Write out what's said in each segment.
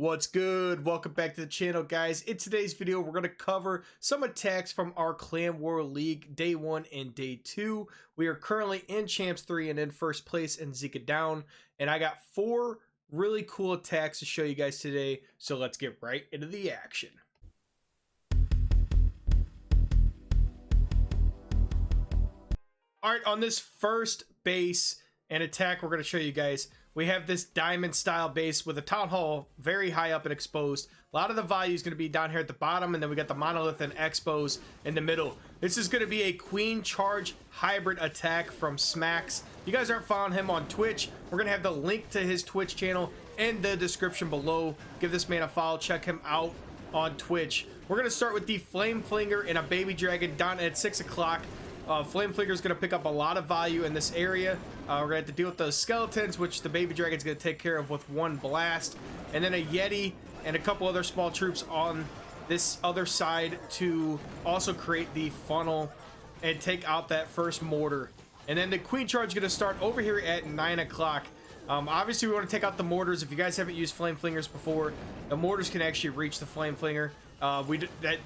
What's good? Welcome back to the channel, guys. In today's video, we're going to cover some attacks from our Clan War League Day 1 and Day 2. We are currently in Champs 3 and in first place in Zika down, and I got 4 really cool attacks to show you guys today, so let's get right into the action. Alright, on this first base and attack we're going to show you guys, we have this diamond style base with a town hall very high up and exposed. A lot of the value is going to be down here at the bottom, and then we got the monolith and expos in the middle. This is going to be a queen charge hybrid attack from Smax. If you guys aren't following him on Twitch, we're going to have the link to his Twitch channel in the description below. Give this man a follow, check him out on Twitch. We're going to start with the flame flinger and a baby dragon down at 6 o'clock. Flame Flinger is going to pick up a lot of value in this area. We're going to have to deal with those skeletons, which the baby dragon is going to take care of with one blast. And then a Yeti and a couple other small troops on this other side to also create the funnel and take out that first mortar. And then the queen charge is going to start over here at 9 o'clock. Obviously, we want to take out the mortars. If you guys haven't used Flame Flingers before, the mortars can actually reach the Flame Flinger.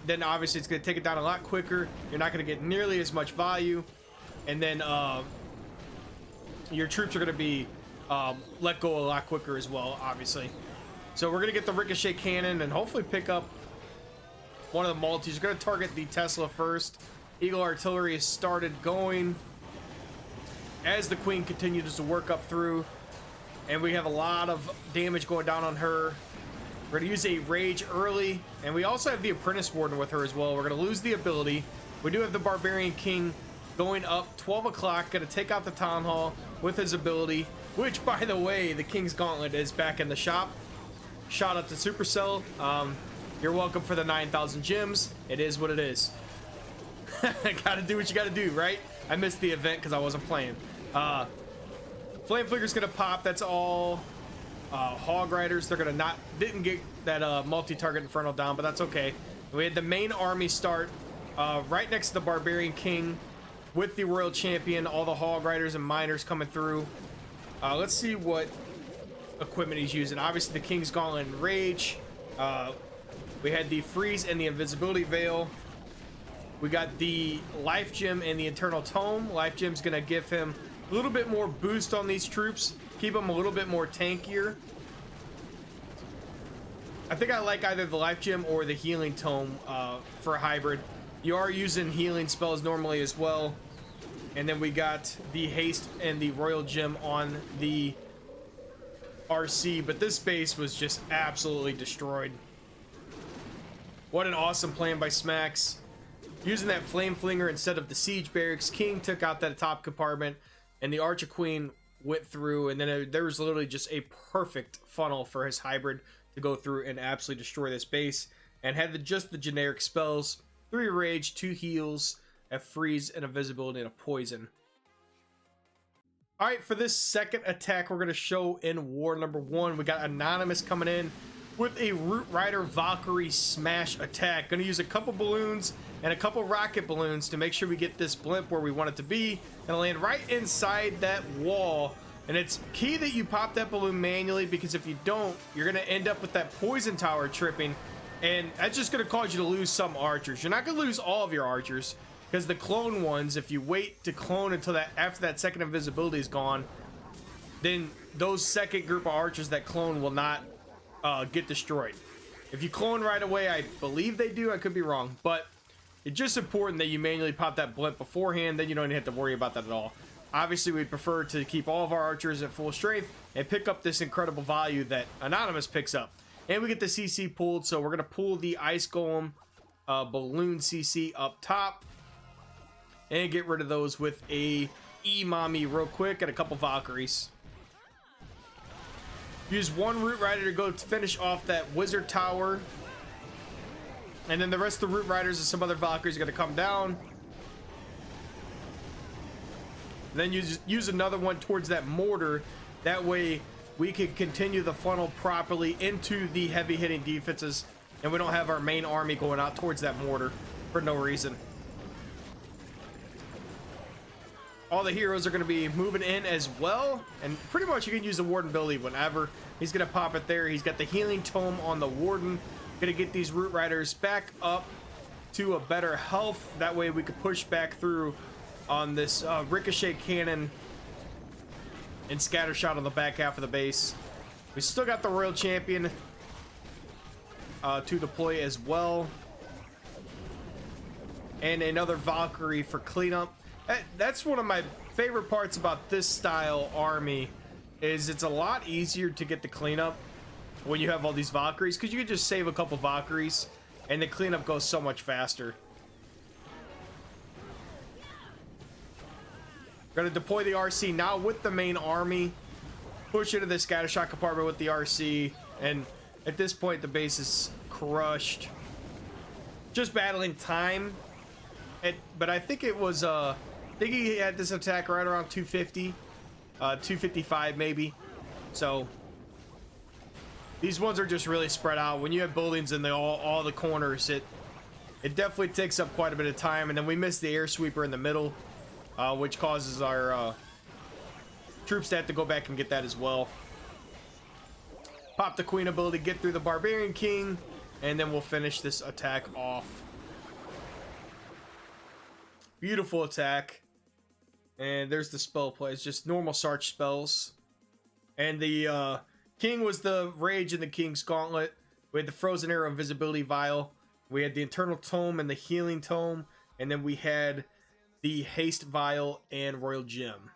Then obviously it's going to take it down a lot quicker. You're not going to get nearly as much value, and then your troops are going to be let go a lot quicker as well, obviously. So we're going to get the ricochet cannon and hopefully pick up one of the multis. We're going to target the Tesla first. Eagle artillery has started going as the queen continues to work up through, and we have a lot of damage going down on her. We're going to use a rage early, and we also have the apprentice warden with her as well. We're going to lose the ability. We do have the barbarian king going up 12 o'clock, going to take out the town hall with his ability, which, by the way, the king's gauntlet is back in the shop. Shout out to Supercell. You're welcome for the 9,000 gems. It is what it is. Gotta do what you gotta do, right? I missed the event because I wasn't playing. Flame Flicker's gonna pop. That's all. Hog riders, they're gonna didn't get that multi-target infernal down, but that's okay. We had the main army start right next to the barbarian king with the royal champion, all the hog riders and miners coming through. Let's see what equipment he's using. Obviously the king's gauntlet and rage. We had the freeze and the invisibility veil. We got the life gem and the eternal tome. Life gem's gonna give him a little bit more boost on these troops, keep them a little bit more tankier. I think I like either the life gem or the healing tome for hybrid. You are using healing spells normally as well. And then we got the haste and the royal gem on the RC, but this base was just absolutely destroyed. What an awesome plan by Smax. Using that flame flinger instead of the siege barracks, king took out that top compartment, and the archer queen went through, and then there was literally just a perfect funnel for his hybrid to go through and absolutely destroy this base, and had just the generic spells: 3 rage, 2 heals, a freeze, and a visibility, and a poison. All right, for this second attack we're going to show in war number 1, we got Anonymous coming in with a Root Rider Valkyrie smash attack. Going to use a couple balloons and a couple rocket balloons to make sure we get this blimp where we want it to be, and land right inside that wall. And it's key that you pop that balloon manually, because if you don't, you're going to end up with that poison tower tripping, and that's just going to cause you to lose some archers. You're not going to lose all of your archers, because the clone ones, if you wait to clone until after that second invisibility is gone, then those second group of archers that clone will not get destroyed. If you clone right away, I believe they do, I could be wrong, but it's just important that you manually pop that blimp beforehand. Then you don't have to worry about that at all. Obviously, we'd prefer to keep all of our archers at full strength and pick up this incredible value that Anonymous picks up. And we get the CC pulled, so we're going to pull the Ice Golem balloon CC up top and get rid of those with a E-Mommy real quick and a couple Valkyries. Use 1 Root Rider to go to finish off that Wizard Tower. And then the rest of the Root Riders and some other Valkyries are going to come down. And then use another one towards that mortar. That way we can continue the funnel properly into the heavy hitting defenses, and we don't have our main army going out towards that mortar for no reason. All the heroes are going to be moving in as well, and pretty much you can use the warden ability whenever. He's gonna pop it there. He's got the healing tome on the Warden. Gonna get these Root Riders back up to a better health. That way we could push back through on this ricochet cannon and scatter shot on the back half of the base. We still got the Royal Champion to deploy as well. And another Valkyrie for cleanup. That's one of my favorite parts about this style army, is it's a lot easier to get the cleanup when you have all these Valkyries, because you can just save a couple Valkyries and the cleanup goes so much faster. Gonna deploy the RC now with the main army, push into the scattershot compartment with the RC, and at this point the base is crushed. Just battling time. But I think it was I think he had this attack right around 250, 255 maybe. So these ones are just really spread out. When you have buildings in all the corners, it definitely takes up quite a bit of time. And then we miss the air sweeper in the middle, which causes our troops to have to go back and get that as well. Pop the queen ability, get through the barbarian king, and then we'll finish this attack off. Beautiful attack. And there's the spell play. It's just normal Sarch spells. And the king was the Rage in the King's Gauntlet. We had the Frozen Arrow Invisibility Vial. We had the Eternal Tome and the Healing Tome. And then we had the Haste Vial and Royal Gem.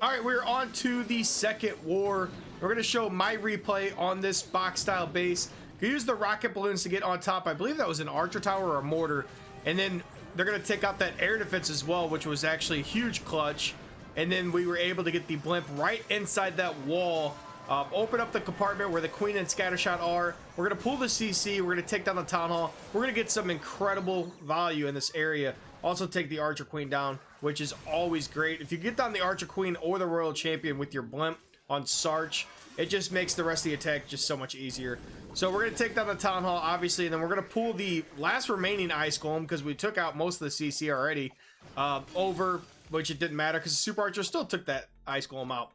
Alright, we're on to the second war. We're going to show my replay on this box style base. You use the rocket balloons to get on top. I believe that was an archer tower or a mortar. And then they're going to take out that air defense as well, which was actually a huge clutch. And then we were able to get the blimp right inside that wall. Open up the compartment where the queen and scattershot are. We're going to pull the CC. We're going to take down the town hall. We're going to get some incredible value in this area. Also take the archer queen down, which is always great. If you get down the archer queen or the royal champion with your blimp on Sarch, it just makes the rest of the attack just so much easier. So we're going to take down the town hall, obviously, and then we're going to pull the last remaining ice golem, because we took out most of the CC already, over, which it didn't matter because the super archer still took that ice golem out.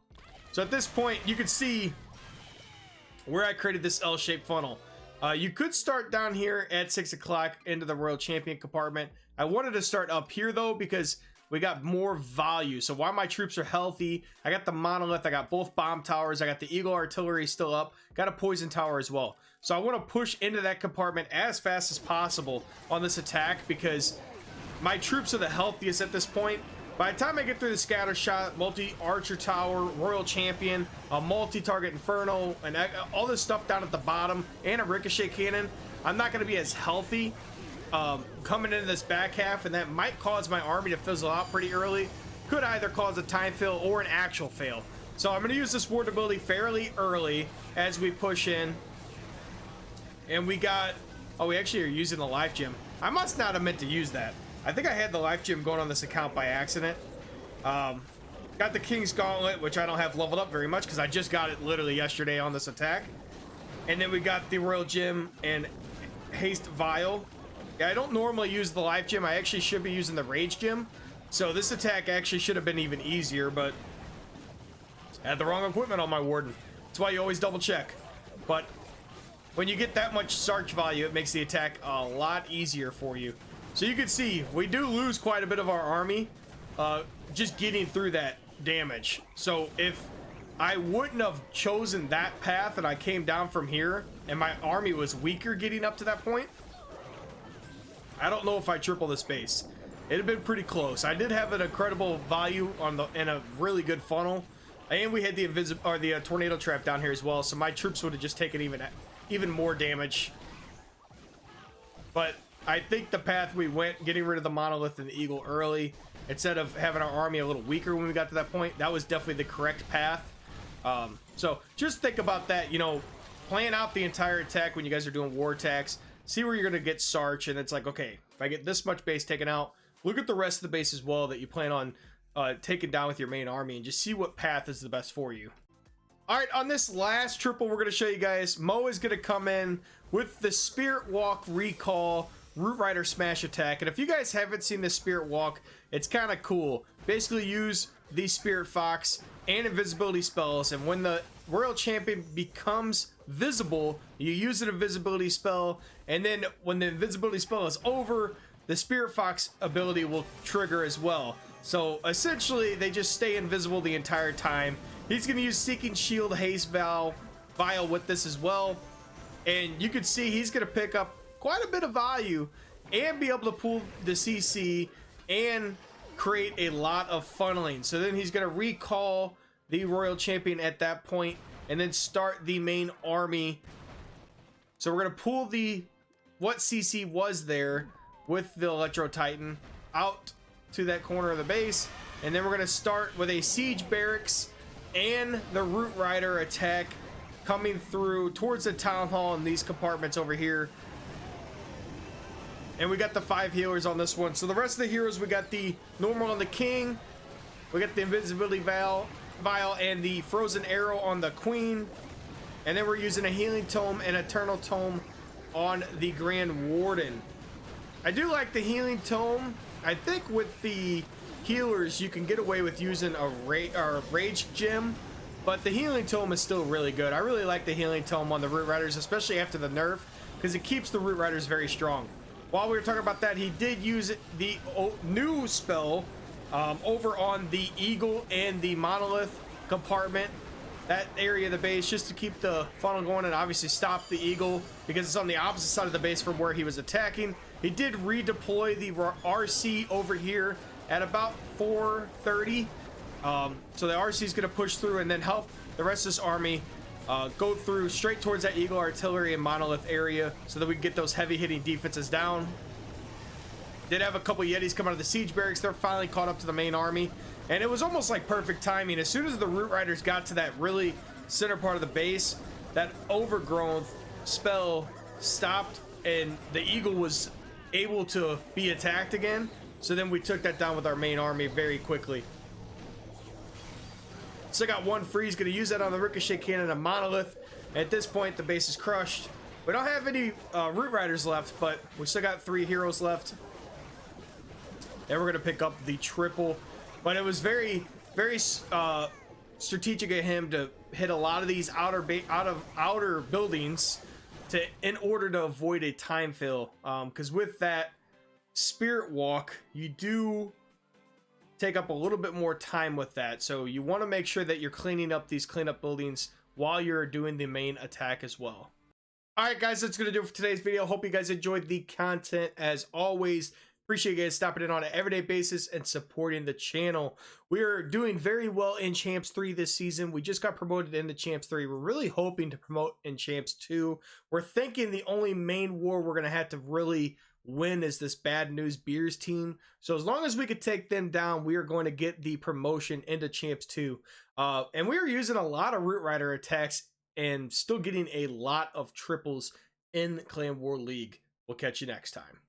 So at this point, you can see where I created this L-shaped funnel. You could start down here at 6 o'clock into the royal champion compartment. I wanted to start up here though, because we got more value. So while my troops are healthy, I got the monolith, I got both bomb towers, I got the eagle artillery still up, got a poison tower as well. So I want to push into that compartment as fast as possible on this attack, because my troops are the healthiest at this point. By the time I get through the scatter shot, multi-archer tower, royal champion, a multi-target inferno, and all this stuff down at the bottom, and a ricochet cannon, I'm not going to be as healthy coming into this back half, and that might cause my army to fizzle out pretty early. Could either cause a time fail or an actual fail. So I'm going to use this ward ability fairly early as we push in. And we got... Oh, we actually are using the life gem. I must not have meant to use that. I think I had the life gem going on this account by accident. Got the King's Gauntlet, which I don't have leveled up very much because I just got it literally yesterday on this attack. And then we got the Royal Gem and Haste Vial. Yeah, I don't normally use the life gem. I actually should be using the Rage Gem. So this attack actually should have been even easier, but I had the wrong equipment on my Warden. That's why you always double check. But when you get that much Sarch value, it makes the attack a lot easier for you. So you can see, we do lose quite a bit of our army just getting through that damage. So if I wouldn't have chosen that path and I came down from here and my army was weaker getting up to that point, I don't know if I triple this base. It'd have been pretty close. I did have an incredible value on the and a really good funnel, and we had the tornado trap down here as well. So my troops would have just taken even more damage. But I think the path we went, getting rid of the monolith and the eagle early, instead of having our army a little weaker when we got to that point, that was definitely the correct path. So just think about that. You know, plan out the entire attack when you guys are doing war attacks. See where you're going to get Sarch, and it's like, okay, if I get this much base taken out, look at the rest of the base as well that you plan on taking down with your main army, and just see what path is the best for you. All right, on this last triple, we're going to show you guys, Mo is going to come in with the Spirit Walk Recall Root Rider Smash attack. And if you guys haven't seen this Spirit Walk, it's kind of cool. Basically use the Spirit Fox and invisibility spells, and when the Royal Champion becomes visible, you use an invisibility spell, and then when the invisibility spell is over, the Spirit Fox ability will trigger as well. So essentially, they just stay invisible the entire time. He's going to use Seeking Shield, Haste Vial with this as well. And you can see he's going to pick up quite a bit of value and be able to pull the CC and create a lot of funneling. So then he's going to recall the Royal Champion at that point and then start the main army. So we're going to pull the what CC was there with the Electro Titan out to that corner of the base, and then we're going to start with a Siege Barracks and the Root Rider attack coming through towards the Town Hall in these compartments over here. And we got the 5 healers on this one. So the rest of the heroes, we got the normal on the King, we got the Invisibility Vial and the Frozen Arrow on the Queen, and then we're using a Healing Tome and Eternal Tome on the Grand Warden. I do like the Healing Tome. I think with the healers you can get away with using a Rage Gem, but the Healing Tome is still really good. I really like the Healing Tome on the Root Riders, especially after the nerf, because it keeps the Root Riders very strong. While we were talking about that, he did use the new spell over on the Eagle and the Monolith compartment, that area of the base, just to keep the funnel going and obviously stop the Eagle because it's on the opposite side of the base from where he was attacking. He did redeploy the RC over here at about 4:30. So the RC is going to push through and then help the rest of this army go through straight towards that Eagle Artillery and Monolith area so that we can get those heavy hitting defenses down. Did have a couple Yetis come out of the Siege Barracks. They're finally caught up to the main army. And it was almost like perfect timing. As soon as the Root Riders got to that really center part of the base, that Overgrowth spell stopped and the Eagle was able to be attacked again. So then we took that down with our main army very quickly. Still got one freeze, going to use that on the Ricochet Cannon and Monolith. At this point, the base is crushed. We don't have any Root Riders left, but we still got 3 heroes left. And we're going to pick up the triple. But it was very, very strategic of him to hit a lot of these outer buildings in order to avoid a time fill. Because with that Spirit Walk, you do take up a little bit more time with that. So you want to make sure that you're cleaning up these cleanup buildings while you're doing the main attack as well. All right, guys, that's going to do it for today's video. Hope you guys enjoyed the content as always. Appreciate you guys stopping in on an everyday basis and supporting the channel. We are doing very well in Champs 3 this season. We just got promoted into Champs 3. We're really hoping to promote in Champs 2. We're thinking the only main war we're going to have to really win is this Bad News Beers team. So as long as we could take them down, we are going to get the promotion into Champs 2. And we are using a lot of Root Rider attacks and still getting a lot of triples in Clan War League. We'll catch you next time.